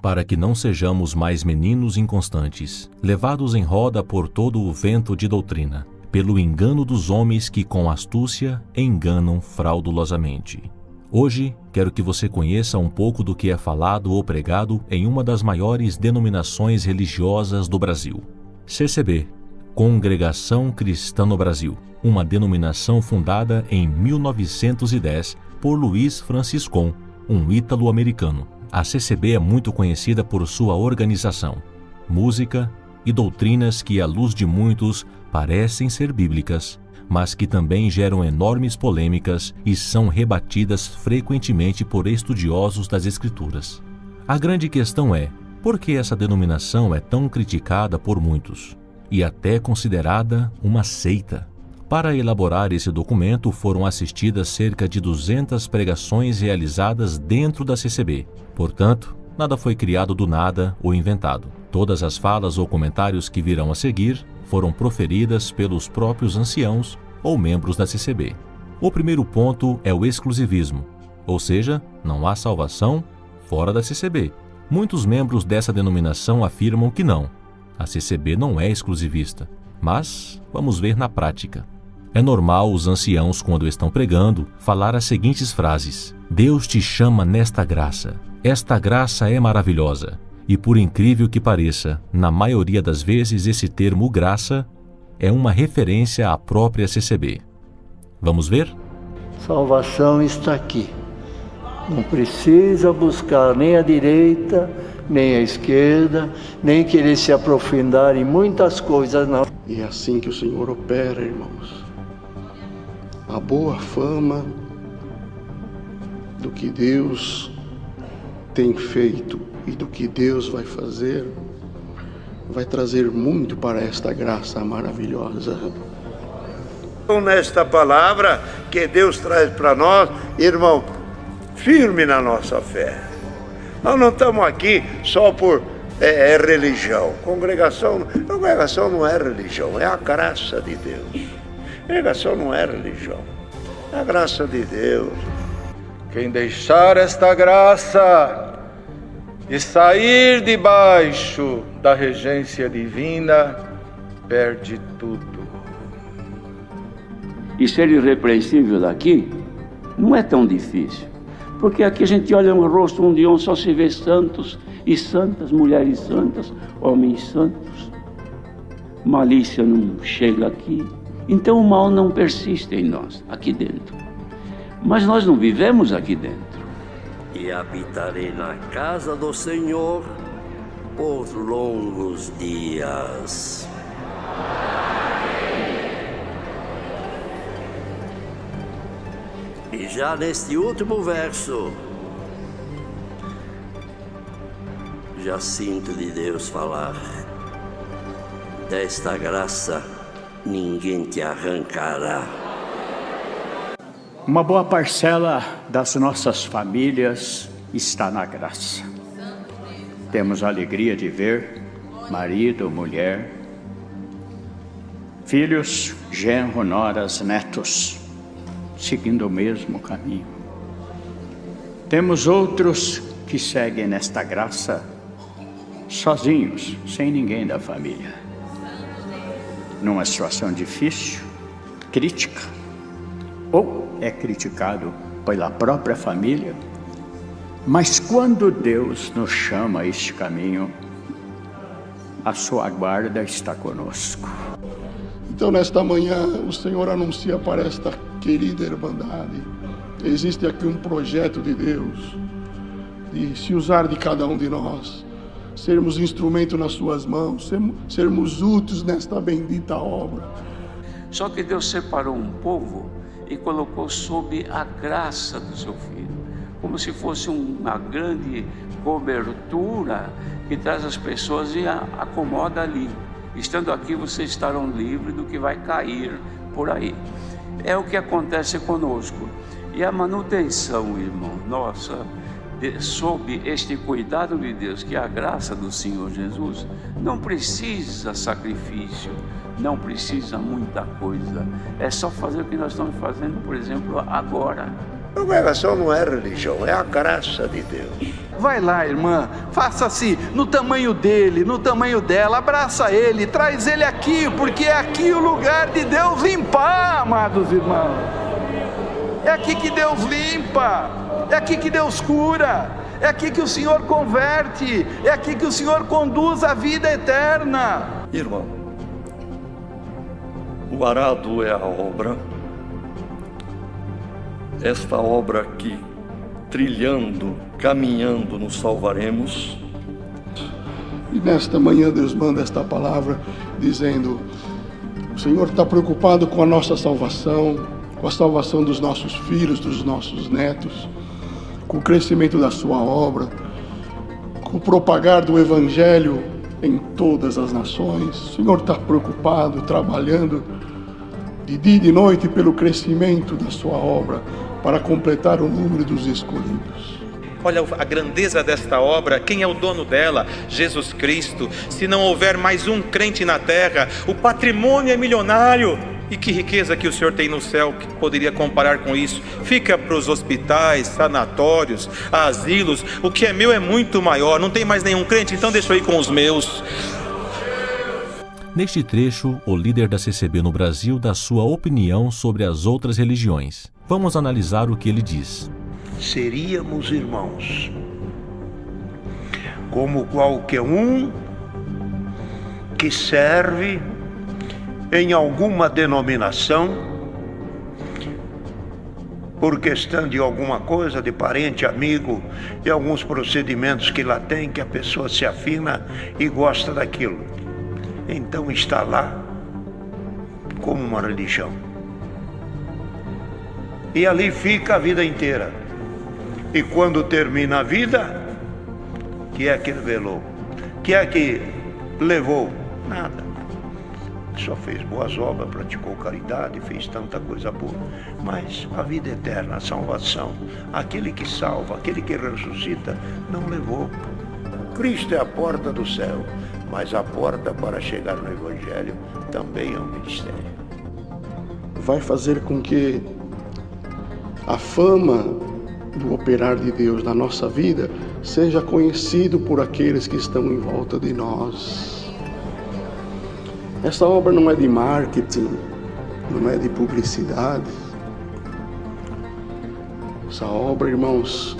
para que não sejamos mais meninos inconstantes, levados em roda por todo o vento de doutrina, pelo engano dos homens que com astúcia enganam fraudulosamente. Hoje, quero que você conheça um pouco do que é falado ou pregado em uma das maiores denominações religiosas do Brasil. CCB, Congregação Cristã no Brasil, uma denominação fundada em 1910 por Luiz Franciscon, um ítalo-americano. A CCB é muito conhecida por sua organização, música e doutrinas que, à luz de muitos, parecem ser bíblicas, mas que também geram enormes polêmicas e são rebatidas frequentemente por estudiosos das Escrituras. A grande questão é, por que essa denominação é tão criticada por muitos e até considerada uma seita? Para elaborar esse documento foram assistidas cerca de 200 pregações realizadas dentro da CCB. Portanto, nada foi criado do nada ou inventado. Todas as falas ou comentários que virão a seguir foram proferidas pelos próprios anciãos ou membros da CCB. O primeiro ponto é o exclusivismo, ou seja, não há salvação fora da CCB. Muitos membros dessa denominação afirmam que não. A CCB não é exclusivista, mas vamos ver na prática. É normal os anciãos, quando estão pregando, falar as seguintes frases: Deus te chama nesta graça. Esta graça é maravilhosa. E por incrível que pareça, na maioria das vezes esse termo graça é uma referência à própria CCB. Vamos ver? Salvação está aqui. Não precisa buscar nem a direita, nem a esquerda, nem querer se aprofundar em muitas coisas, não. E é assim que o Senhor opera, irmãos. A boa fama do que Deus tem feito e do que Deus vai fazer vai trazer muito para esta graça maravilhosa. Nesta palavra que Deus traz para nós, irmão, firme na nossa fé. Nós não estamos aqui só por religião. Congregação não é religião, é a graça de Deus. Congregação não é religião, é a graça de Deus. Quem deixar esta graça e sair debaixo da regência divina, perde tudo. E ser irrepreensível daqui não é tão difícil, porque aqui a gente olha no rosto um de um, só se vê santos e santas, mulheres santas, homens santos. Malícia não chega aqui. Então o mal não persiste em nós, aqui dentro. Mas nós não vivemos aqui dentro. E habitarei na casa do Senhor por longos dias. E já neste último verso, já sinto de Deus falar: desta graça ninguém te arrancará. Uma boa parcela das nossas famílias está na graça. Temos a alegria de ver marido, mulher, filhos, genro, noras, netos, seguindo o mesmo caminho. Temos outros que seguem nesta graça sozinhos, sem ninguém da família. Numa situação difícil, crítica, ou é criticado pela própria família, mas quando Deus nos chama a este caminho, a sua guarda está conosco. Então nesta manhã o Senhor anuncia para esta querida irmandade: existe aqui um projeto de Deus, de se usar de cada um de nós, sermos instrumento nas suas mãos, sermos úteis nesta bendita obra. Só que Deus separou um povo e colocou sob a graça do seu Filho, como se fosse uma grande cobertura que traz as pessoas e acomoda ali. Estando aqui, vocês estarão livres do que vai cair por aí. É o que acontece conosco. E a manutenção, irmão, nossa, sob este cuidado de Deus, que é a graça do Senhor Jesus, não precisa sacrifício, não precisa muita coisa. É só fazer o que nós estamos fazendo, por exemplo, agora. A congregação não é religião, é a graça de Deus. Vai lá, irmã, faça-se no tamanho dele, no tamanho dela, abraça ele, traz ele aqui, porque é aqui o lugar de Deus limpar, amados irmãos. É aqui que Deus limpa, é aqui que Deus cura, é aqui que o Senhor converte, é aqui que o Senhor conduz a vida eterna. Irmão, o arado é a obra, esta obra aqui, trilhando, caminhando, nos salvaremos. E nesta manhã Deus manda esta palavra dizendo: o Senhor está preocupado com a nossa salvação, com a salvação dos nossos filhos, dos nossos netos, com o crescimento da sua obra, com o propagar do Evangelho em todas as nações. O Senhor está preocupado, trabalhando de dia e de noite pelo crescimento da sua obra, para completar o número dos escolhidos. Olha a grandeza desta obra, quem é o dono dela? Jesus Cristo. Se não houver mais um crente na terra, o patrimônio é milionário. E que riqueza que o Senhor tem no céu, que poderia comparar com isso? Fica para os hospitais, sanatórios, asilos. O que é meu é muito maior. Não tem mais nenhum crente, então deixa eu ir com os meus. Neste trecho, o líder da CCB no Brasil dá sua opinião sobre as outras religiões. Vamos analisar o que ele diz. Seríamos irmãos, como qualquer um que serve em alguma denominação, por questão de alguma coisa, de parente, amigo, de alguns procedimentos que lá tem, que a pessoa se afina e gosta daquilo. Então está lá como uma religião. E ali fica a vida inteira. E quando termina a vida, que é que revelou? Que é que levou? Nada. Só fez boas obras, praticou caridade, fez tanta coisa boa. Mas a vida eterna, a salvação, aquele que salva, aquele que ressuscita, não levou. Cristo é a porta do céu, mas a porta para chegar no Evangelho também é um ministério. Vai fazer com que a fama do operar de Deus na nossa vida seja conhecido por aqueles que estão em volta de nós. Essa obra não é de marketing, não é de publicidade. Essa obra, irmãos,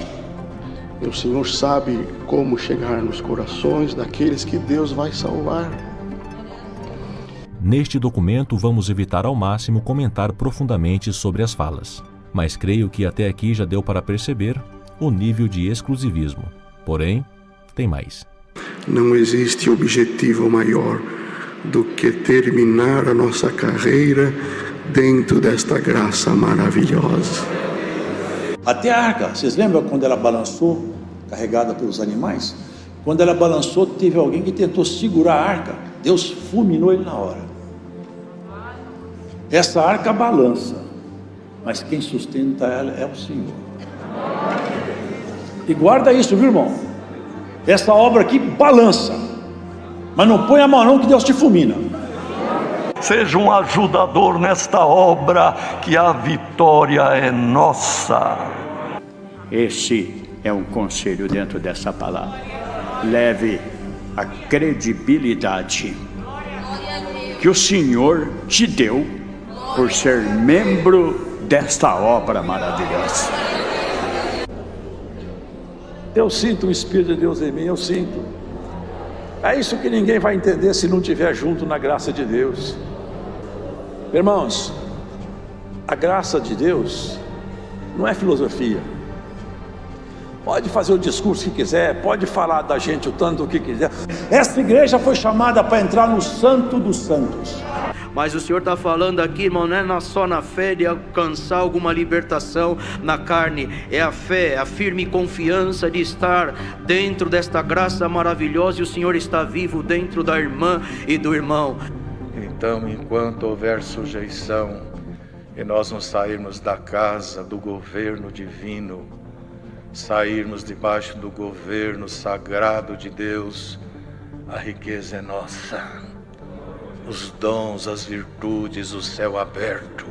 o Senhor sabe como chegar nos corações daqueles que Deus vai salvar. Neste documento, vamos evitar ao máximo comentar profundamente sobre as falas. Mas creio que até aqui já deu para perceber o nível de exclusivismo. Porém, tem mais. Não existe objetivo maior do que terminar a nossa carreira dentro desta graça maravilhosa. Até a arca, vocês lembram quando ela balançou, carregada pelos animais? Quando ela balançou, teve alguém que tentou segurar a arca. Deus fulminou ele na hora. Essa arca balança, mas quem sustenta ela é o Senhor. E guarda isso, viu, irmão? Essa obra aqui balança, mas não põe a mão não, que Deus te fulmina. Seja um ajudador nesta obra, que a vitória é nossa. Esse é um conselho dentro dessa palavra. Leve a credibilidade que o Senhor te deu por ser membro desta obra maravilhosa. Eu sinto o Espírito de Deus em mim, eu sinto. É isso que ninguém vai entender se não estiver junto na graça de Deus. Irmãos, a graça de Deus não é filosofia. Pode fazer o discurso que quiser, pode falar da gente o tanto que quiser. Essa igreja foi chamada para entrar no Santo dos Santos. Mas o Senhor está falando aqui, irmão, não é só na fé de alcançar alguma libertação na carne. É a fé, a firme confiança de estar dentro desta graça maravilhosa. E o Senhor está vivo dentro da irmã e do irmão. Então, enquanto houver sujeição e nós não sairmos da casa do governo divino, sairmos debaixo do governo sagrado de Deus, a riqueza é nossa, os dons, as virtudes, o céu aberto.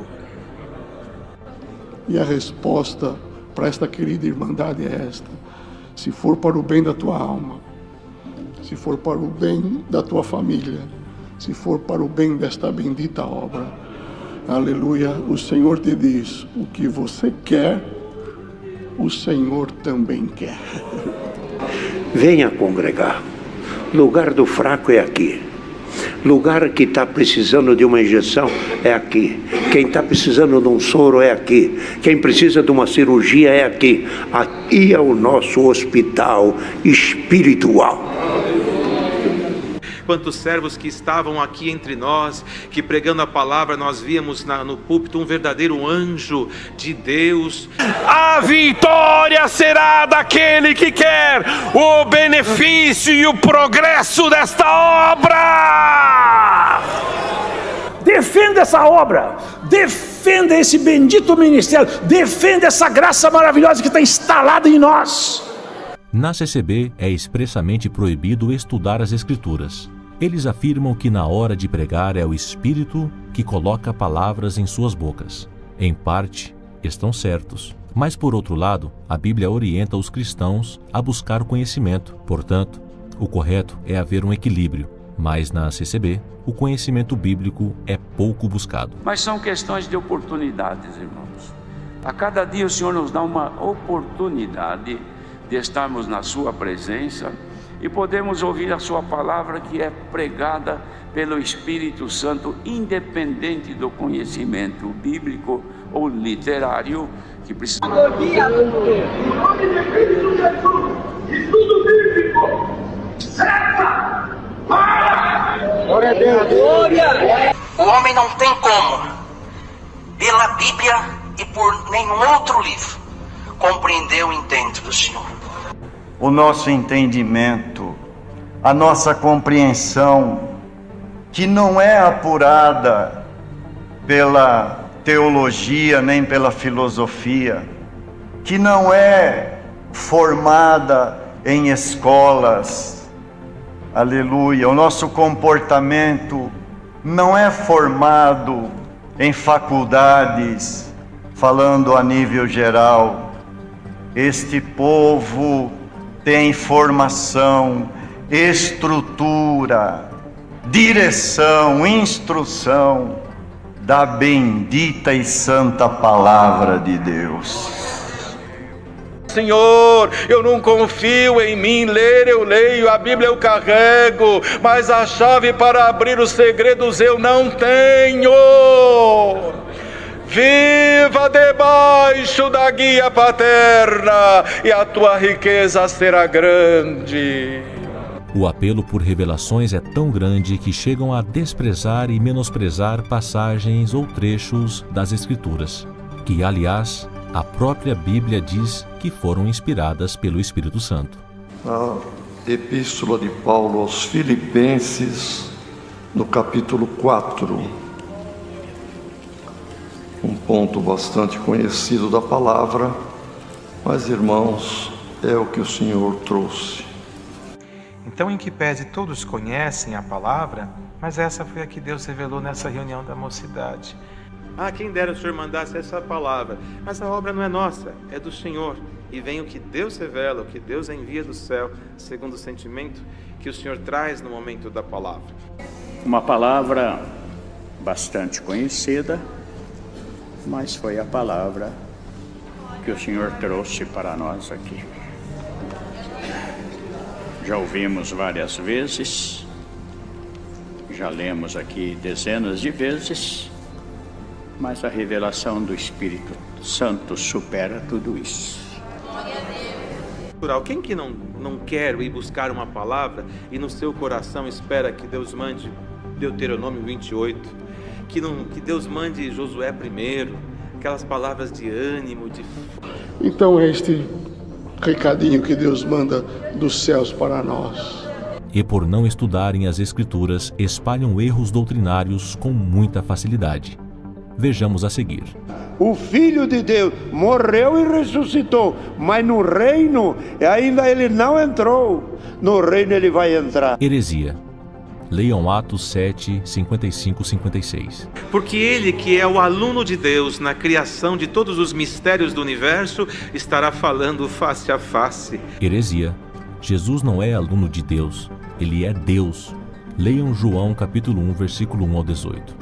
E a resposta para esta querida irmandade é esta: se for para o bem da tua alma, se for para o bem da tua família, se for para o bem desta bendita obra, aleluia, o Senhor te diz: o que você quer, o Senhor também quer. Venha congregar. Lugar do fraco é aqui. Lugar que está precisando de uma injeção é aqui. Quem está precisando de um soro é aqui. Quem precisa de uma cirurgia é aqui. Aqui é o nosso hospital espiritual. Quantos servos que estavam aqui entre nós, que pregando a palavra nós víamos no púlpito um verdadeiro anjo de Deus. A vitória será daquele que quer o benefício e o progresso desta obra. Defenda essa obra, defenda esse bendito ministério, defenda essa graça maravilhosa que está instalada em nós. Na CCB é expressamente proibido estudar as Escrituras. Eles afirmam que na hora de pregar é o Espírito que coloca palavras em suas bocas. Em parte, estão certos. Mas, por outro lado, a Bíblia orienta os cristãos a buscar conhecimento. Portanto, o correto é haver um equilíbrio. Mas na CCB, o conhecimento bíblico é pouco buscado. Mas são questões de oportunidades, irmãos. A cada dia o Senhor nos dá uma oportunidade de estarmos na sua presença e podemos ouvir a sua palavra, que é pregada pelo Espírito Santo, independente do conhecimento bíblico ou literário que precisa. Glória de Cristo Jesus, estudo bíblico, certa, para! Glória a Deus! Glória! O homem não tem como, pela Bíblia e por nenhum outro livro, compreender o intento do Senhor. O nosso entendimento, a nossa compreensão, que não é apurada pela teologia nem pela filosofia, que não é formada em escolas, aleluia, o nosso comportamento não é formado em faculdades, falando a nível geral. Este povo tem formação, estrutura, direção, instrução da bendita e santa palavra de Deus. Senhor, eu não confio em mim, ler eu leio, a Bíblia eu carrego, mas a chave para abrir os segredos eu não tenho. Viva debaixo da guia paterna e a tua riqueza será grande. O apelo por revelações é tão grande que chegam a desprezar e menosprezar passagens ou trechos das Escrituras, que, aliás, a própria Bíblia diz que foram inspiradas pelo Espírito Santo. A Epístola de Paulo aos Filipenses, no capítulo 4, um ponto bastante conhecido da palavra, mas, irmãos, é o que o Senhor trouxe. Então, em que pese todos conhecem a palavra, mas essa foi a que Deus revelou nessa reunião da mocidade. Quem dera o Senhor mandasse essa palavra, mas a obra não é nossa, é do Senhor. E vem o que Deus revela, o que Deus envia do céu, segundo o sentimento que o Senhor traz no momento da palavra. Uma palavra bastante conhecida, mas foi a palavra que o Senhor trouxe para nós aqui. Já ouvimos várias vezes, já lemos aqui dezenas de vezes, mas a revelação do Espírito Santo supera tudo isso. Quem que não quer ir buscar uma palavra e no seu coração espera que Deus mande Deuteronômio 28, que Deus mande Josué 1, aquelas palavras de ânimo, Então é este recadinho que Deus manda dos céus para nós. E por não estudarem as Escrituras, espalham erros doutrinários com muita facilidade. Vejamos a seguir. O Filho de Deus morreu e ressuscitou, mas no reino ainda ele não entrou. No reino ele vai entrar. Heresia. Leiam Atos 7, 55-56. Porque ele, que é o aluno de Deus na criação de todos os mistérios do universo, estará falando face a face. Heresia. Jesus não é aluno de Deus, ele é Deus. Leiam João capítulo 1, versículo 1 ao 18.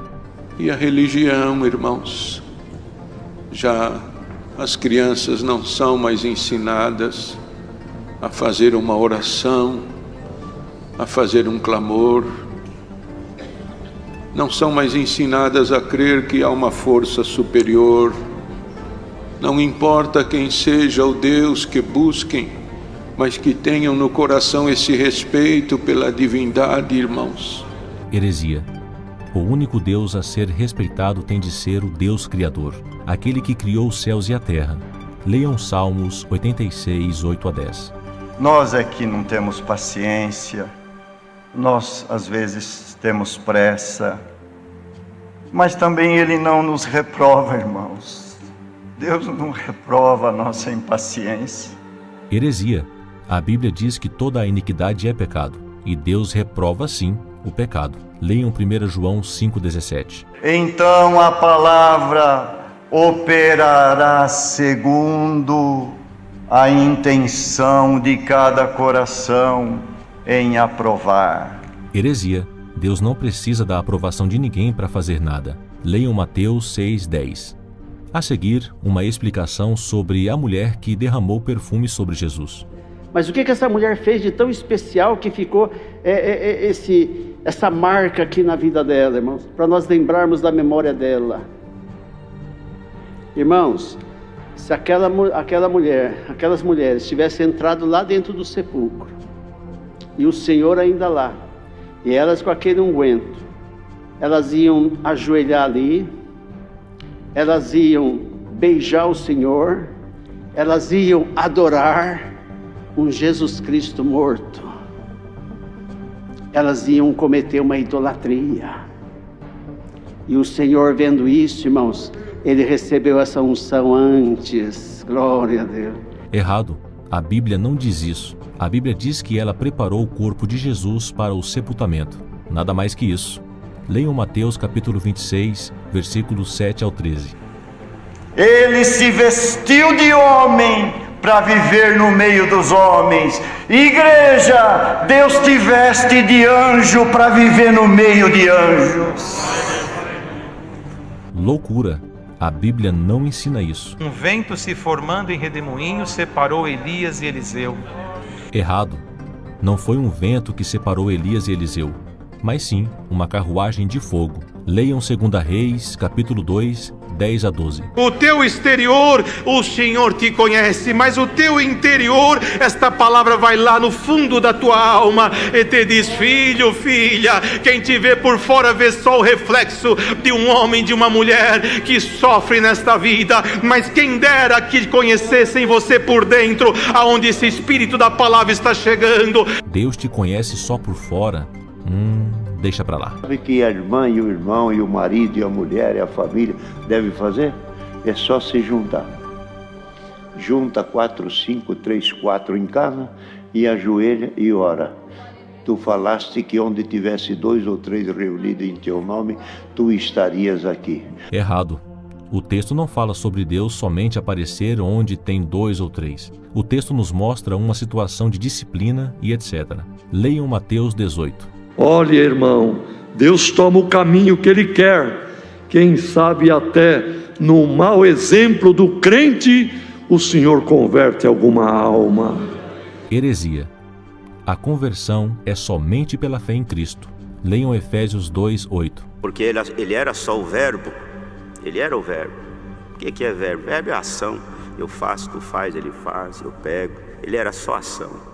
E a religião, irmãos, já as crianças não são mais ensinadas a fazer uma oração, a fazer um clamor, não são mais ensinadas a crer que há uma força superior. Não importa quem seja o Deus que busquem, mas que tenham no coração esse respeito pela divindade, irmãos. Heresia. O único Deus a ser respeitado tem de ser o Deus Criador, aquele que criou os céus e a terra. Leiam Salmos 86, 8 a 10. Nós é que não temos paciência, nós às vezes temos pressa, mas também Ele não nos reprova, irmãos. Deus não reprova a nossa impaciência. Heresia. A Bíblia diz que toda a iniquidade é pecado, e Deus reprova sim o pecado. Leiam 1 João 5,17. Então a palavra operará segundo a intenção de cada coração em aprovar. Heresia. Deus não precisa da aprovação de ninguém para fazer nada. Leiam Mateus 6,10. A seguir, uma explicação sobre a mulher que derramou perfume sobre Jesus. Mas o que essa mulher fez de tão especial que ficou essa marca aqui na vida dela, irmãos? Para nós lembrarmos da memória dela. Irmãos, se aquelas mulheres tivessem entrado lá dentro do sepulcro, e o Senhor ainda lá, e elas com aquele unguento, elas iam ajoelhar ali, elas iam beijar o Senhor, elas iam adorar um Jesus Cristo morto, elas iam cometer uma idolatria. E o Senhor, vendo isso, irmãos, Ele recebeu essa unção antes. Glória a Deus. Errado. A Bíblia não diz isso. A Bíblia diz que ela preparou o corpo de Jesus para o sepultamento. Nada mais que isso. Leiam Mateus capítulo 26, versículos 7 ao 13. Ele se vestiu de homem para viver no meio dos homens. Igreja, Deus te veste de anjo para viver no meio de anjos. Loucura. A Bíblia não ensina isso. Um vento se formando em redemoinho separou Elias e Eliseu. Errado. Não foi um vento que separou Elias e Eliseu, mas sim uma carruagem de fogo. Leiam 2 Reis, capítulo 2, 10 a 12. O teu exterior, o Senhor te conhece, mas o teu interior, esta palavra vai lá no fundo da tua alma e te diz: filho, filha, quem te vê por fora vê só o reflexo de um homem, de uma mulher que sofre nesta vida, mas quem dera que conhecessem você por dentro, aonde esse espírito da palavra está chegando. Deus te conhece só por fora? Deixa pra lá. Sabe que a irmã e o irmão e o marido e a mulher e a família devem fazer? É só se juntar. Junta 4, 5, 3, 4 em casa e ajoelha e ora. Tu falaste que onde tivesse 2 ou 3 reunidos em teu nome, tu estarias aqui. Errado. O texto não fala sobre Deus somente aparecer onde tem 2 ou 3. O texto nos mostra uma situação de disciplina e etc. Leiam Mateus 18. Olha, irmão, Deus toma o caminho que Ele quer. Quem sabe até no mau exemplo do crente, o Senhor converte alguma alma. Heresia. A conversão é somente pela fé em Cristo. Leiam Efésios 2, 8. Porque ele era só o verbo. Ele era o verbo. O que é verbo? Verbo é ação. Eu faço, tu faz, ele faz, eu pego. Ele era só ação.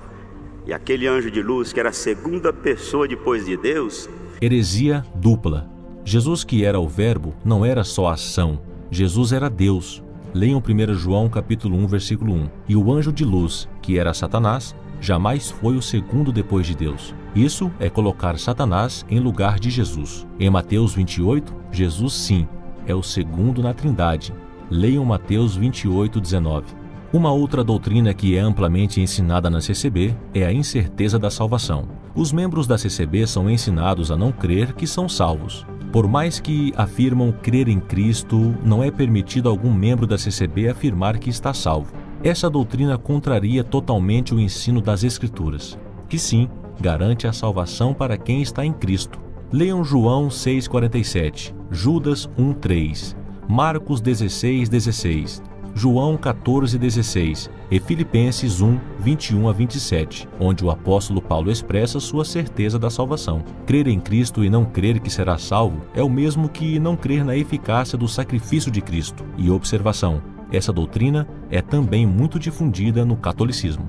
E aquele anjo de luz, que era a segunda pessoa depois de Deus... Heresia dupla. Jesus, que era o verbo, não era só ação. Jesus era Deus. Leiam 1 João capítulo 1, versículo 1. E o anjo de luz, que era Satanás, jamais foi o segundo depois de Deus. Isso é colocar Satanás em lugar de Jesus. Em Mateus 28, Jesus sim, é o segundo na Trindade. Leiam Mateus 28, 19. Uma outra doutrina que é amplamente ensinada na CCB é a incerteza da salvação. Os membros da CCB são ensinados a não crer que são salvos. Por mais que afirmam crer em Cristo, não é permitido a algum membro da CCB afirmar que está salvo. Essa doutrina contraria totalmente o ensino das Escrituras, que sim, garante a salvação para quem está em Cristo. Leiam João 6,47, Judas 1,3, Marcos 16,16, João 14,16 e Filipenses 1, 21 a 27, onde o apóstolo Paulo expressa sua certeza da salvação. Crer em Cristo e não crer que será salvo é o mesmo que não crer na eficácia do sacrifício de Cristo. E observação, essa doutrina é também muito difundida no catolicismo.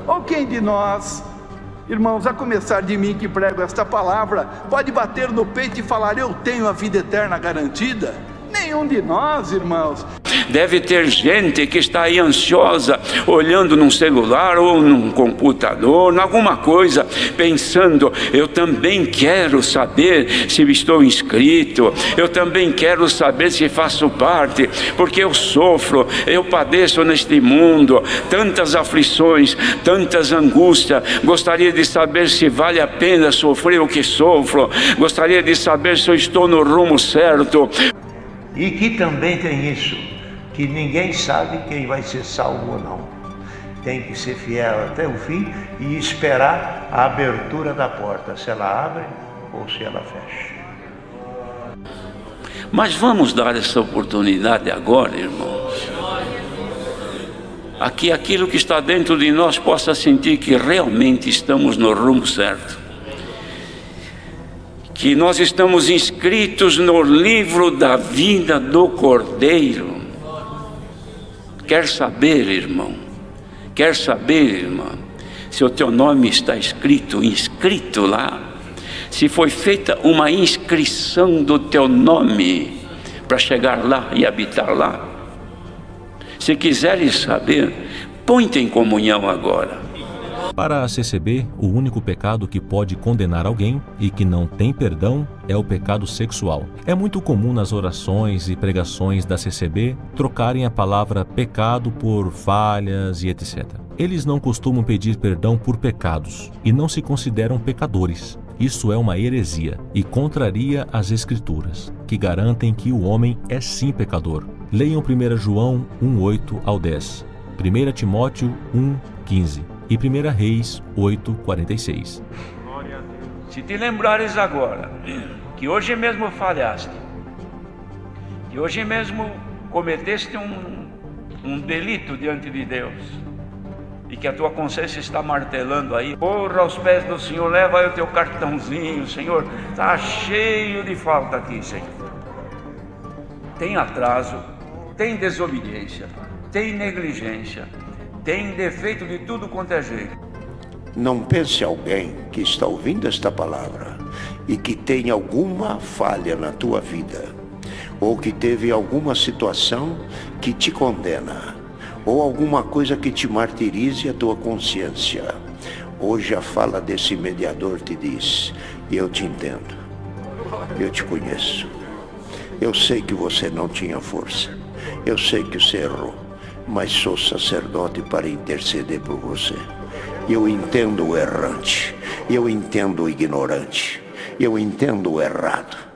Ou quem de nós, irmãos, a começar de mim que prego esta palavra, pode bater no peito e falar: eu tenho a vida eterna garantida? Nenhum de nós, irmãos. Deve ter gente que está aí ansiosa, olhando num celular ou num computador, em alguma coisa, pensando: eu também quero saber se estou inscrito, eu também quero saber se faço parte, porque eu sofro, eu padeço neste mundo, tantas aflições, tantas angústias, gostaria de saber se vale a pena sofrer o que sofro, gostaria de saber se eu estou no rumo certo. E que também tem isso, que ninguém sabe quem vai ser salvo ou não. Tem que ser fiel até o fim e esperar a abertura da porta, se ela abre ou se ela fecha. Mas vamos dar essa oportunidade agora, irmãos. Que aquilo que está dentro de nós possa sentir que realmente estamos no rumo certo. Que nós estamos inscritos no livro da vida do Cordeiro. Quer saber, irmão? Quer saber, irmã? Se o teu nome está inscrito lá? Se foi feita uma inscrição do teu nome para chegar lá e habitar lá? Se quiseres saber, põe-te em comunhão agora. Para a CCB, o único pecado que pode condenar alguém e que não tem perdão é o pecado sexual. É muito comum nas orações e pregações da CCB trocarem a palavra pecado por falhas e etc. Eles não costumam pedir perdão por pecados e não se consideram pecadores. Isso é uma heresia e contraria as Escrituras, que garantem que o homem é sim pecador. Leiam 1 João 1:8 ao 10, 1 Timóteo 1:15 e 1 Reis 8:46. Se te lembrares agora que hoje mesmo falhaste, que hoje mesmo cometeste um delito diante de Deus, e que a tua consciência está martelando aí, corra aos pés do Senhor, leva aí o teu cartãozinho: Senhor, está cheio de falta aqui, Senhor. Tem atraso, tem desobediência, tem negligência, tem defeito de tudo quanto é jeito. Não pense alguém que está ouvindo esta palavra e que tem alguma falha na tua vida, ou que teve alguma situação que te condena, ou alguma coisa que te martirize a tua consciência. Hoje a fala desse mediador te diz: eu te entendo, eu te conheço, eu sei que você não tinha força, eu sei que você errou, mas sou sacerdote para interceder por você. Eu entendo o errante, eu entendo o ignorante, eu entendo o errado.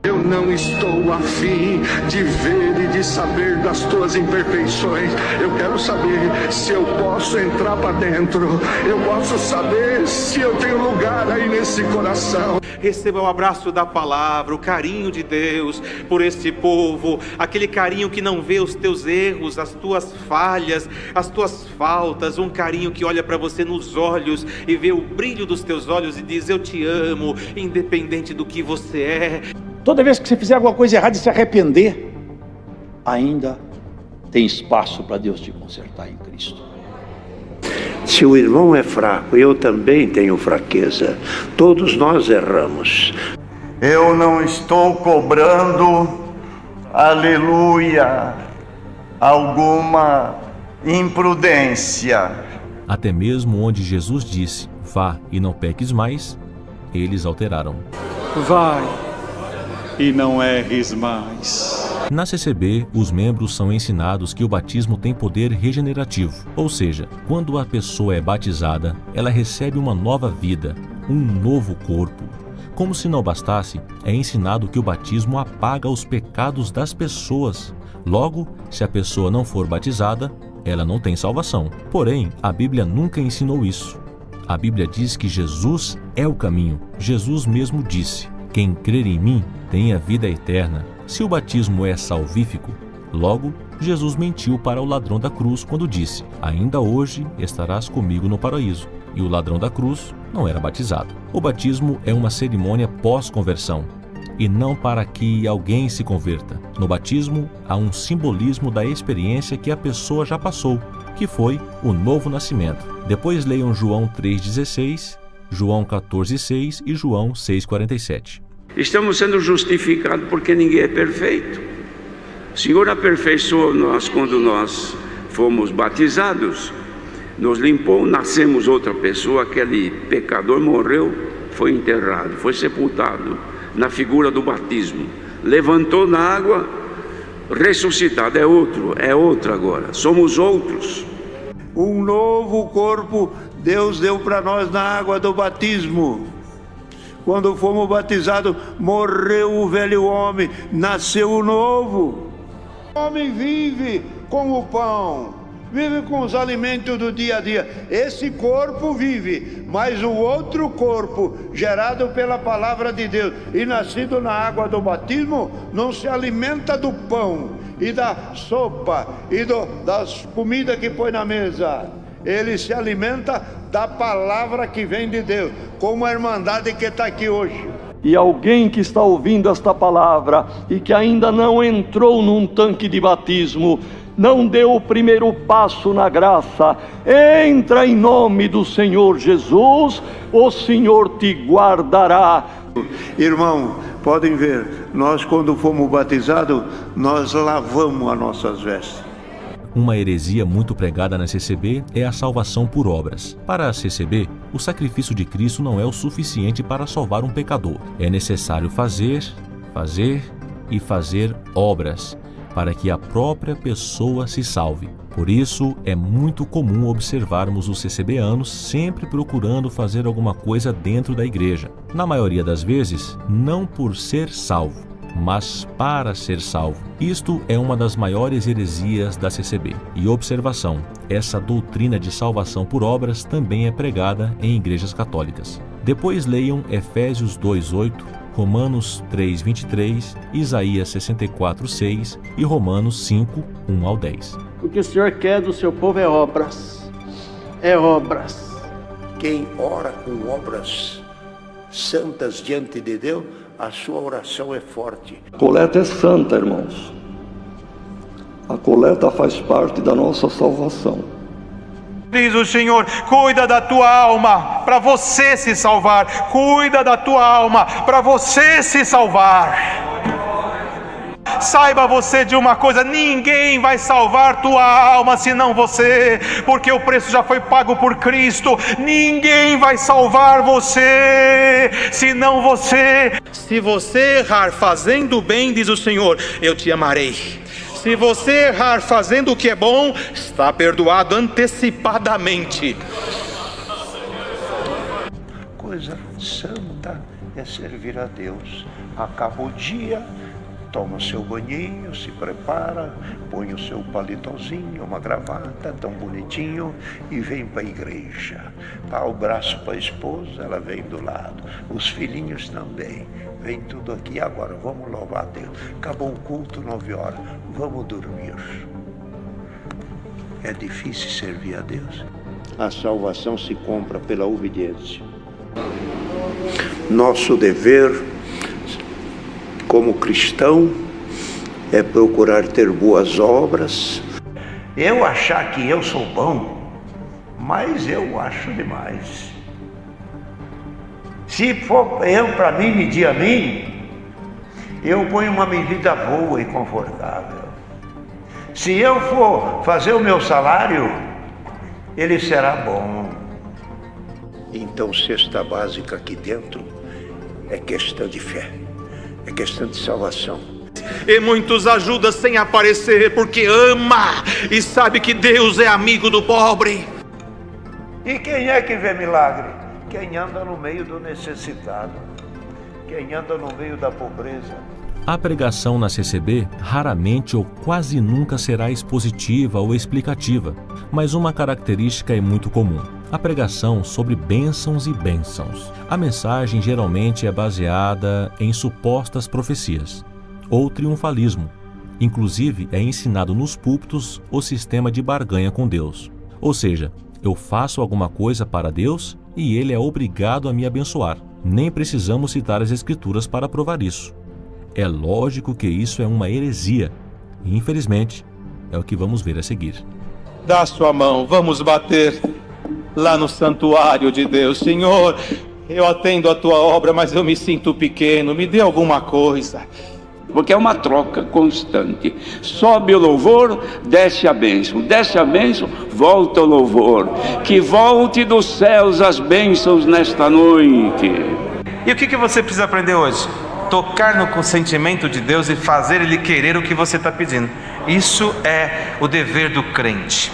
Eu não estou afim de ver e de saber das tuas imperfeições. Eu quero saber se eu posso entrar para dentro. Eu posso saber se eu tenho lugar aí nesse coração. Receba o abraço da palavra, o carinho de Deus por este povo, aquele carinho que não vê os teus erros, as tuas falhas, as tuas faltas, um carinho que olha para você nos olhos e vê o brilho dos teus olhos e diz: eu te amo, independente do que você é. Toda vez que você fizer alguma coisa errada e se arrepender, ainda tem espaço para Deus te consertar em Cristo. Se o irmão é fraco, eu também tenho fraqueza. Todos nós erramos. Eu não estou cobrando, aleluia, alguma imprudência. Até mesmo onde Jesus disse: vá e não peques mais, eles alteraram. Vai e não erres mais. Na CCB, os membros são ensinados que o batismo tem poder regenerativo, ou seja, quando a pessoa é batizada, ela recebe uma nova vida, um novo corpo. Como se não bastasse, é ensinado que o batismo apaga os pecados das pessoas. Logo, se a pessoa não for batizada, ela não tem salvação. Porém, a Bíblia nunca ensinou isso. A Bíblia diz que Jesus é o caminho. Jesus mesmo disse: quem crer em mim tem a vida eterna. Se o batismo é salvífico, logo, Jesus mentiu para o ladrão da cruz quando disse: ainda hoje estarás comigo no paraíso. E o ladrão da cruz não era batizado. O batismo é uma cerimônia pós-conversão, e não para que alguém se converta. No batismo, há um simbolismo da experiência que a pessoa já passou, que foi o novo nascimento. Depois leiam João 3,16, João 14,6 e João 6,47. Estamos sendo justificados porque ninguém é perfeito. O Senhor aperfeiçoou nós quando nós fomos batizados, nos limpou, nascemos outra pessoa. Aquele pecador morreu, foi enterrado, foi sepultado na figura do batismo, levantou na água, ressuscitado, é outro agora, somos outros. Um novo corpo Deus deu para nós na água do batismo. Quando fomos batizados, morreu o velho homem, nasceu o novo. O homem vive com o pão, vive com os alimentos do dia a dia. Esse corpo vive, mas o outro corpo, gerado pela palavra de Deus e nascido na água do batismo, não se alimenta do pão e da sopa e das comidas que põe na mesa. Ele se alimenta da palavra que vem de Deus, como a irmandade que está aqui hoje. E alguém que está ouvindo esta palavra e que ainda não entrou num tanque de batismo, não deu o primeiro passo na graça, entra em nome do Senhor Jesus, o Senhor te guardará. Irmão, podem ver, nós quando fomos batizados, nós lavamos as nossas vestes. Uma heresia muito pregada na CCB é a salvação por obras. Para a CCB, o sacrifício de Cristo não é o suficiente para salvar um pecador. É necessário fazer e fazer obras para que a própria pessoa se salve. Por isso, é muito comum observarmos os CCBanos sempre procurando fazer alguma coisa dentro da igreja. Na maioria das vezes, não por ser salvo, mas para ser salvo. Isto é uma das maiores heresias da CCB. E observação, essa doutrina de salvação por obras também é pregada em igrejas católicas. Depois leiam Efésios 2:8, Romanos 3:23, Isaías 64:6 e Romanos 5:1-10. O que o Senhor quer do seu povo é obras. É obras. Quem ora com obras santas diante de Deus, a sua oração é forte. A coleta é santa, irmãos. A coleta faz parte da nossa salvação. Diz o Senhor: cuida da tua alma para você se salvar. Cuida da tua alma para você se salvar. Saiba você de uma coisa: ninguém vai salvar tua alma senão você, porque o preço já foi pago por Cristo. Ninguém vai salvar você senão você. Se você errar fazendo o bem, diz o Senhor, eu te amarei. Se você errar fazendo o que é bom, está perdoado antecipadamente. Coisa santa é servir a Deus. Acaba o dia, toma seu banhinho, se prepara, põe o seu palitozinho, uma gravata tão bonitinho e vem para a igreja. Dá o braço para a esposa, ela vem do lado. Os filhinhos também. Vem tudo aqui. Agora vamos louvar a Deus. Acabou o culto, 9 horas. Vamos dormir. É difícil servir a Deus. A salvação se compra pela obediência. Nosso dever como cristão é procurar ter boas obras. Eu achar que eu sou bom, mas eu acho demais. Se for eu para mim, medir a mim, eu ponho uma medida boa e confortável. Se eu for fazer o meu salário, ele será bom. Então, cesta básica aqui dentro é questão de fé, é questão de salvação. E muitos ajudam sem aparecer, porque ama e sabe que Deus é amigo do pobre. E quem é que vê milagre? Quem anda no meio do necessitado, quem anda no meio da pobreza. A pregação na CCB raramente ou quase nunca será expositiva ou explicativa, mas uma característica é muito comum: a pregação sobre bênçãos e bênçãos. A mensagem geralmente é baseada em supostas profecias ou triunfalismo. Inclusive, é ensinado nos púlpitos o sistema de barganha com Deus. Ou seja, eu faço alguma coisa para Deus e Ele é obrigado a me abençoar. Nem precisamos citar as Escrituras para provar isso. É lógico que isso é uma heresia. E, infelizmente, é o que vamos ver a seguir. Dá sua mão, vamos bater lá no santuário de Deus. Senhor, eu atendo a tua obra, mas eu me sinto pequeno, me dê alguma coisa. Porque é uma troca constante. Sobe o louvor, desce a bênção, volta o louvor. Que volte dos céus as bênçãos nesta noite. E o que você precisa aprender hoje? Tocar no consentimento de Deus e fazer Ele querer o que você está pedindo. Isso é o dever do crente.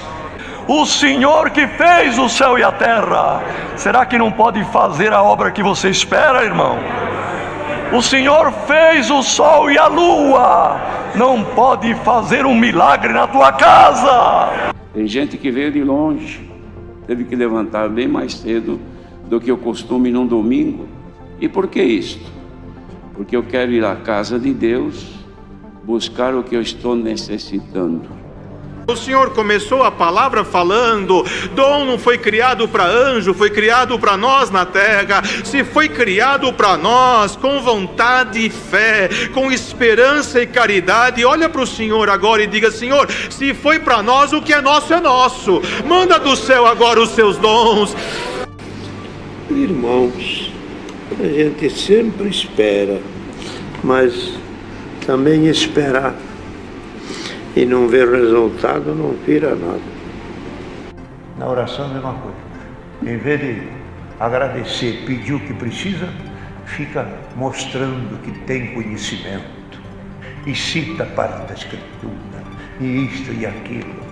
O Senhor que fez o céu e a terra, será que não pode fazer a obra que você espera, irmão? O Senhor fez o sol e a lua, não pode fazer um milagre na tua casa? Tem gente que veio de longe, teve que levantar bem mais cedo do que o costume num domingo. E por que isto? Porque eu quero ir à casa de Deus, buscar o que eu estou necessitando. O Senhor começou a palavra falando: dom não foi criado para anjo, foi criado para nós na terra. Se foi criado para nós com vontade e fé, com esperança e caridade, olha para o Senhor agora e diga: Senhor, se foi para nós, o que é nosso é nosso. Manda do céu agora os seus dons. Irmãos, a gente sempre espera, mas também esperar e não ver resultado não vira nada. Na oração é a mesma coisa. Em vez de agradecer, pedir o que precisa, fica mostrando que tem conhecimento e cita parte da Escritura e isto e aquilo.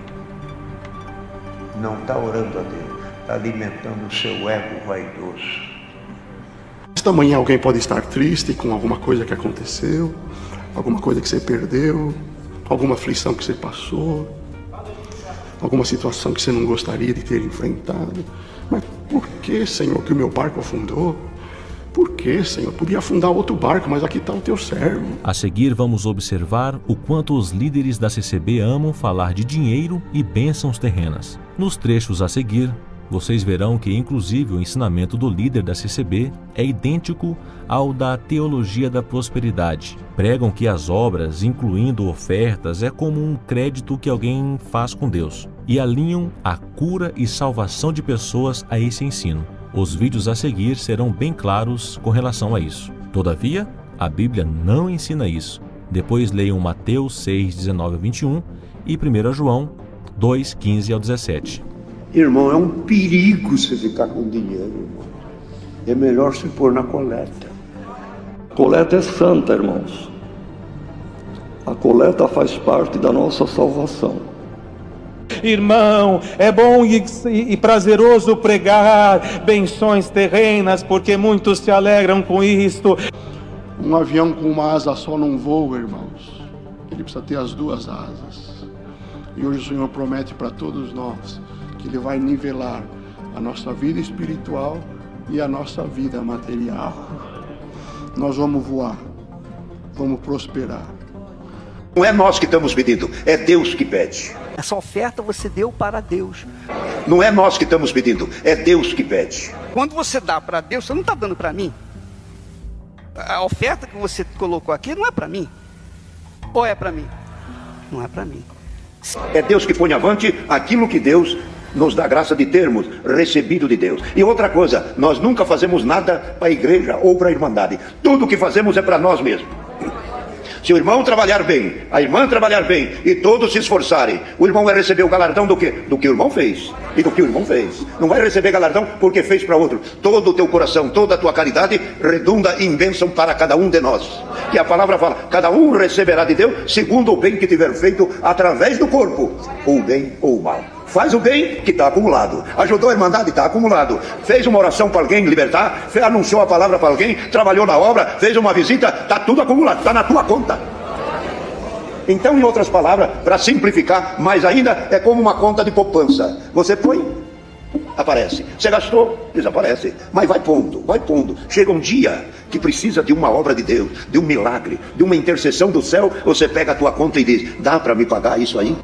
Não está orando a Deus, está alimentando o seu ego vaidoso. Esta manhã alguém pode estar triste com alguma coisa que aconteceu, alguma coisa que você perdeu, alguma aflição que você passou, alguma situação que você não gostaria de ter enfrentado. Mas por que, Senhor, que o meu barco afundou? Por que, Senhor? Podia afundar outro barco, mas aqui está o teu servo. A seguir vamos observar o quanto os líderes da CCB amam falar de dinheiro e bênçãos terrenas. Nos trechos a seguir, vocês verão que inclusive o ensinamento do líder da CCB é idêntico ao da teologia da prosperidade. Pregam que as obras, incluindo ofertas, é como um crédito que alguém faz com Deus, e alinham a cura e salvação de pessoas a esse ensino. Os vídeos a seguir serão bem claros com relação a isso. Todavia, a Bíblia não ensina isso. Depois leiam Mateus 6, 19 a 21 e 1 João 2, 15 ao 17. Irmão, é um perigo você ficar com dinheiro, irmão. É melhor se pôr na coleta. A coleta é santa, irmãos. A coleta faz parte da nossa salvação. Irmão, é bom e prazeroso pregar benções terrenas, porque muitos se alegram com isto. Um avião com uma asa só não voa, irmãos. Ele precisa ter as duas asas. E hoje o Senhor promete para todos nós que Ele vai nivelar a nossa vida espiritual e a nossa vida material. Nós vamos voar, vamos prosperar. Não é nós que estamos pedindo, é Deus que pede. Essa oferta você deu para Deus. Não é nós que estamos pedindo, é Deus que pede. Quando você dá para Deus, você não está dando para mim. A oferta que você colocou aqui não é para mim. Ou é para mim? Não é para mim. É Deus que põe avante aquilo que Deus nos dá graça de termos recebido de Deus. E outra coisa, nós nunca fazemos nada para a igreja ou para a irmandade. Tudo que fazemos é para nós mesmos. Se o irmão trabalhar bem, a irmã trabalhar bem, e todos se esforçarem, o irmão vai receber o galardão do quê? Do que o irmão fez. E do que o irmão fez. Não vai receber galardão porque fez para outro. Todo o teu coração, toda a tua caridade redunda em bênção para cada um de nós. Que a palavra fala, cada um receberá de Deus segundo o bem que tiver feito através do corpo, ou bem ou mal. Faz o bem que está acumulado. Ajudou a irmandade, está acumulado. Fez uma oração para alguém libertar, anunciou a palavra para alguém, trabalhou na obra, fez uma visita, está tudo acumulado, está na tua conta. Então, em outras palavras, para simplificar mais ainda, é como uma conta de poupança. Você põe, aparece. Você gastou, desaparece. Mas vai pondo, vai pondo. Chega um dia que precisa de uma obra de Deus, de um milagre, de uma intercessão do céu, você pega a tua conta e diz, dá para me pagar isso aí?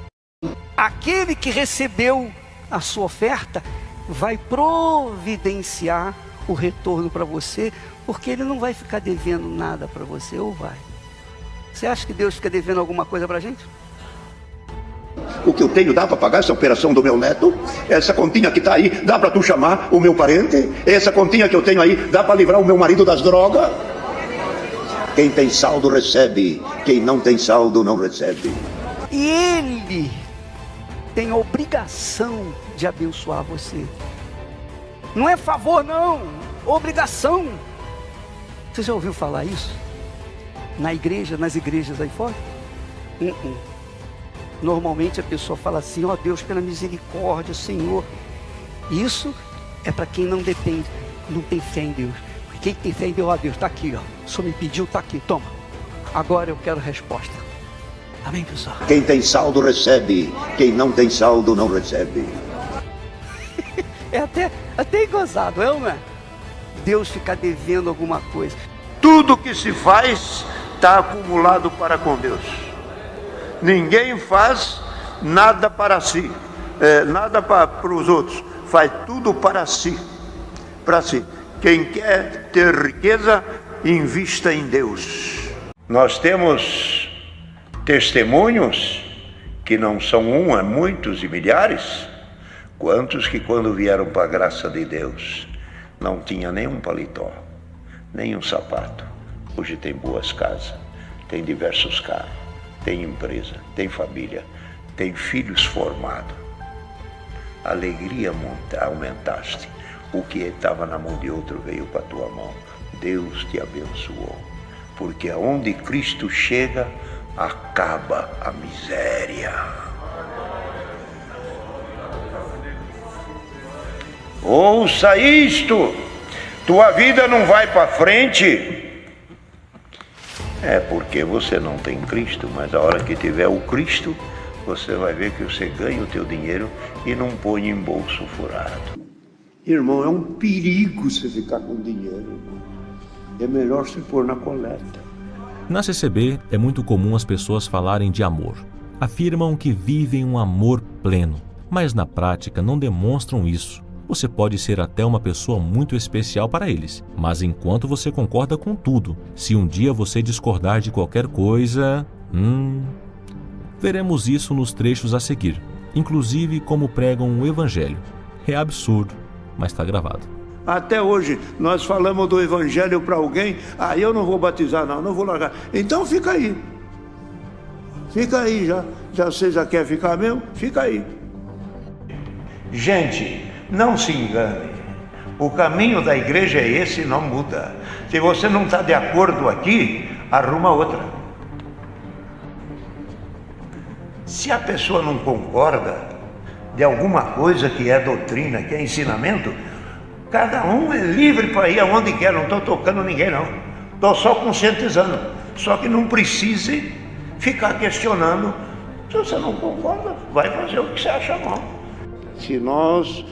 Aquele que recebeu a sua oferta vai providenciar o retorno para você, porque ele não vai ficar devendo nada para você, ou vai? Você acha que Deus fica devendo alguma coisa para a gente? O que eu tenho dá para pagar essa operação do meu neto? Essa continha que está aí, dá para tu chamar o meu parente? Essa continha que eu tenho aí, dá para livrar o meu marido das drogas? Quem tem saldo recebe, quem não tem saldo não recebe. E ele tem a obrigação de abençoar você. Não é favor, não. Obrigação. Você já ouviu falar isso? Na igreja, nas igrejas aí fora? Normalmente a pessoa fala assim, ó Deus, pela misericórdia, Senhor. Isso é para quem não depende, não tem fé em Deus. Quem tem fé em Deus, ó Deus, está aqui, ó. O Senhor me pediu, está aqui, toma. Agora eu quero resposta. Amém, pessoal? Quem tem saldo recebe, quem não tem saldo não recebe. É até gozado, não é? Deus ficar devendo alguma coisa. Tudo que se faz está acumulado para com Deus. Ninguém faz nada para si, nada para os outros. Faz tudo para si, para si. Quem quer ter riqueza, invista em Deus. Nós temos testemunhos que não são um, é muitos e milhares. Quantos que quando vieram para a graça de Deus não tinha nenhum paletó, nenhum sapato. Hoje tem boas casas, tem diversos carros, tem empresa, tem família, tem filhos formados. Alegria aumentaste. O que estava na mão de outro veio para a tua mão. Deus te abençoou. Porque aonde Cristo chega, acaba a miséria. Ouça isto, tua vida não vai para frente, é porque você não tem Cristo, mas a hora que tiver o Cristo, você vai ver que você ganha o teu dinheiro e não põe em bolso furado. Irmão, é um perigo você ficar com dinheiro, irmão. É melhor se pôr na coleta. Na CCB, é muito comum as pessoas falarem de amor. Afirmam que vivem um amor pleno, mas na prática não demonstram isso. Você pode ser até uma pessoa muito especial para eles, mas enquanto você concorda com tudo, se um dia você discordar de qualquer coisa... Veremos isso nos trechos a seguir, inclusive como pregam o Evangelho. É absurdo, mas está gravado. Até hoje, nós falamos do Evangelho para alguém, eu não vou batizar não vou largar. Então fica aí. Fica aí já você já quer ficar mesmo? Fica aí. Gente, não se engane. O caminho da igreja é esse, não muda. Se você não está de acordo aqui, arruma outra. Se a pessoa não concorda de alguma coisa que é doutrina, que é ensinamento, cada um é livre para ir aonde quer, não estou tocando ninguém não. Estou só conscientizando. Só que não precise ficar questionando. Se você não concorda, vai fazer o que você acha bom. Se nós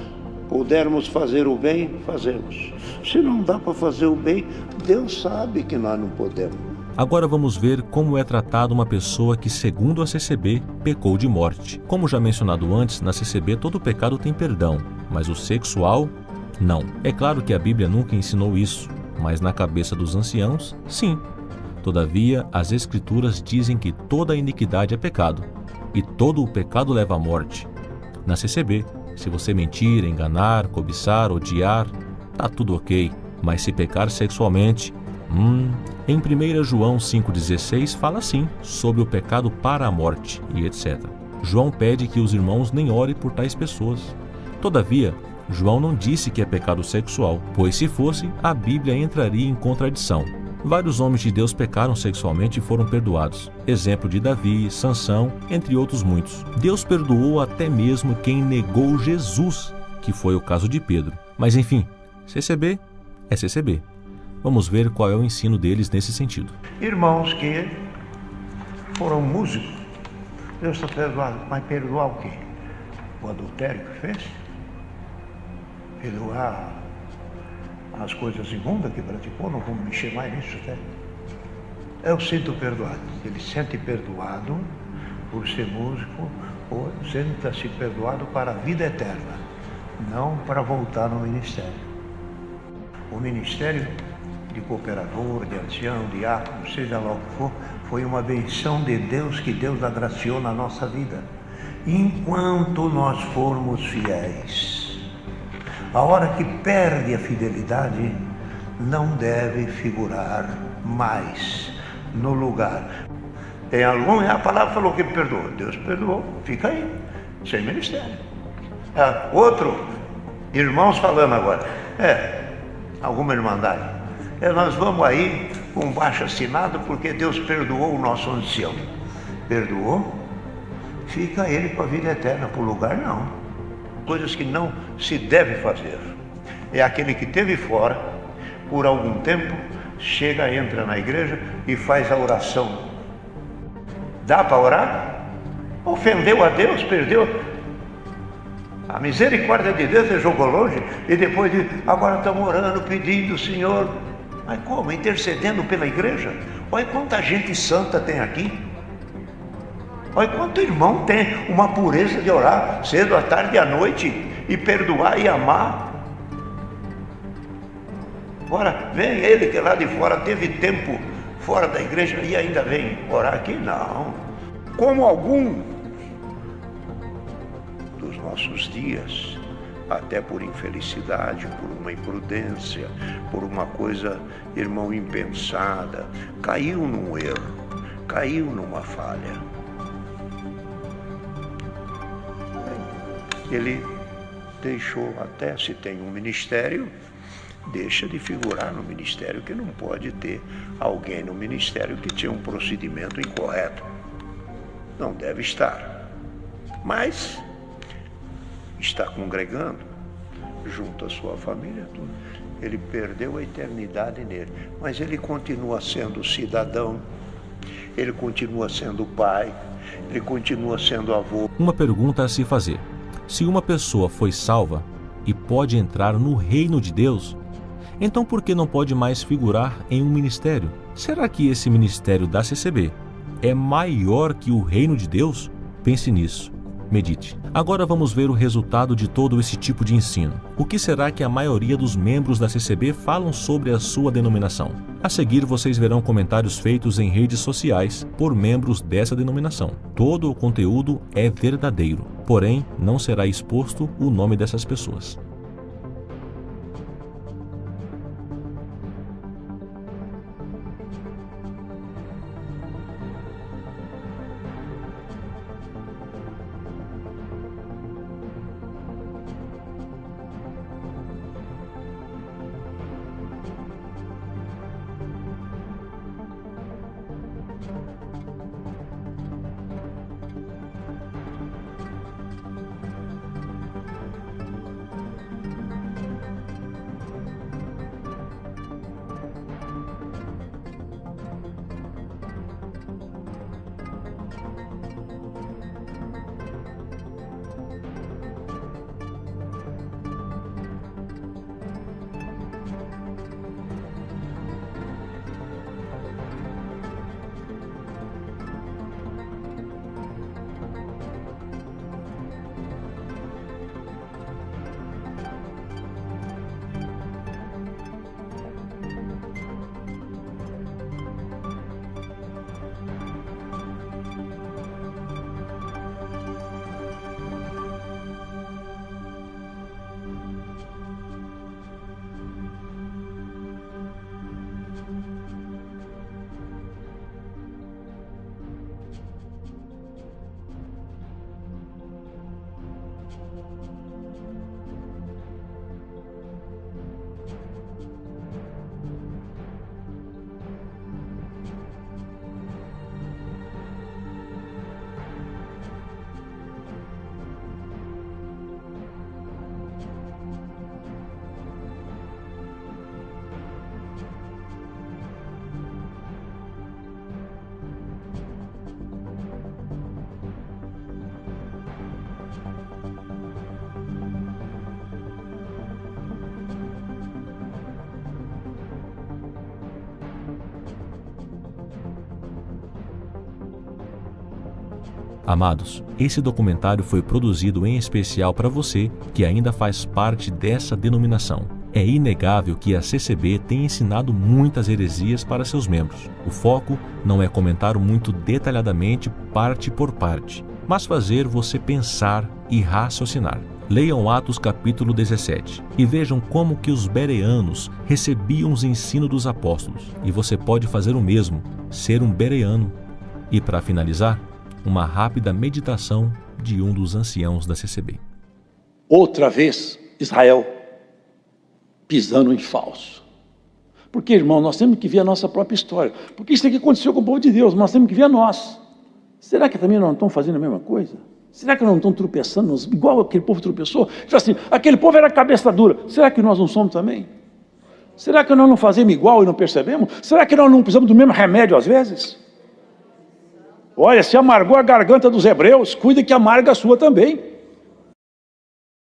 pudermos fazer o bem, fazemos. Se não dá para fazer o bem, Deus sabe que nós não podemos. Agora vamos ver como é tratada uma pessoa que, segundo a CCB, pecou de morte. Como já mencionado antes, na CCB todo pecado tem perdão, mas o sexual, não. É claro que a Bíblia nunca ensinou isso, mas na cabeça dos anciãos, sim. Todavia, as Escrituras dizem que toda iniquidade é pecado, e todo o pecado leva à morte. Na CCB, se você mentir, enganar, cobiçar, odiar, tá tudo ok, mas se pecar sexualmente, Em 1 João 5,16 fala assim, sobre o pecado para a morte e etc. João pede que os irmãos nem orem por tais pessoas. Todavia, João não disse que é pecado sexual, pois se fosse, a Bíblia entraria em contradição. Vários homens de Deus pecaram sexualmente e foram perdoados. Exemplo de Davi, Sansão, entre outros muitos. Deus perdoou até mesmo quem negou Jesus, que foi o caso de Pedro. Mas enfim, CCB é CCB. Vamos ver qual é o ensino deles nesse sentido. Irmãos que foram músicos, Deus está perdoado, mas perdoar o quê? O adultério que fez? Perdoar as coisas imundas que praticou? Não vamos mexer mais nisso até. Eu sinto perdoado. Ele sente perdoado por ser músico, ou sente-se perdoado para a vida eterna, não para voltar no ministério. O ministério de cooperador, de ancião, de diácono, seja lá o que for, foi uma benção de Deus que Deus agraciou na nossa vida. Enquanto nós formos fiéis, a hora que perde a fidelidade, não deve figurar mais no lugar. Tem algum, a palavra falou que perdoou, Deus perdoou, fica aí, sem ministério. Outro, irmãos falando agora, alguma irmandade. Nós vamos aí com baixo assinado porque Deus perdoou o nosso ancião. Perdoou? Fica ele para a vida eterna, para o lugar não. Coisas que não se deve fazer. É aquele que esteve fora, por algum tempo, chega, entra na igreja e faz a oração. Dá para orar? Ofendeu a Deus, perdeu. A misericórdia de Deus ele jogou longe e depois diz, agora estamos orando, pedindo, Senhor. Mas como? Intercedendo pela igreja? Olha quanta gente santa tem aqui. Olha quanto irmão tem uma pureza de orar cedo, à tarde e à noite e perdoar e amar. Agora vem ele que lá de fora teve tempo fora da igreja e ainda vem orar aqui? Não. Como algum dos nossos dias, até por infelicidade, por uma imprudência, por uma coisa, irmão, impensada, caiu num erro, caiu numa falha. Ele deixou, até se tem um ministério, deixa de figurar no ministério, que não pode ter alguém no ministério que tinha um procedimento incorreto. Não deve estar. Mas está congregando junto à sua família, tudo. Ele perdeu a eternidade nele, mas ele continua sendo cidadão, ele continua sendo pai, ele continua sendo avô. Uma pergunta a se fazer: se uma pessoa foi salva e pode entrar no reino de Deus, então por que não pode mais figurar em um ministério? Será que esse ministério da CCB é maior que o reino de Deus? Pense nisso. Medite. Agora vamos ver o resultado de todo esse tipo de ensino. O que será que a maioria dos membros da CCB falam sobre a sua denominação? A seguir vocês verão comentários feitos em redes sociais por membros dessa denominação. Todo o conteúdo é verdadeiro, porém não será exposto o nome dessas pessoas. Amados, esse documentário foi produzido em especial para você que ainda faz parte dessa denominação. É inegável que a CCB tem ensinado muitas heresias para seus membros. O foco não é comentar muito detalhadamente parte por parte, mas fazer você pensar e raciocinar. Leiam Atos capítulo 17 e vejam como que os bereanos recebiam os ensinos dos apóstolos. E você pode fazer o mesmo, ser um bereano. E para finalizar, uma rápida meditação de um dos anciãos da CCB. Outra vez, Israel pisando em falso. Porque, irmão, nós temos que ver a nossa própria história. Porque isso aqui aconteceu com o povo de Deus, mas nós temos que ver a nós. Será que também nós não estamos fazendo a mesma coisa? Será que nós não estamos tropeçando, igual aquele povo tropeçou? Assim, aquele povo era cabeça dura. Será que nós não somos também? Será que nós não fazemos igual e não percebemos? Será que nós não precisamos do mesmo remédio às vezes? Olha, se amargou a garganta dos hebreus, cuida que amarga a sua também.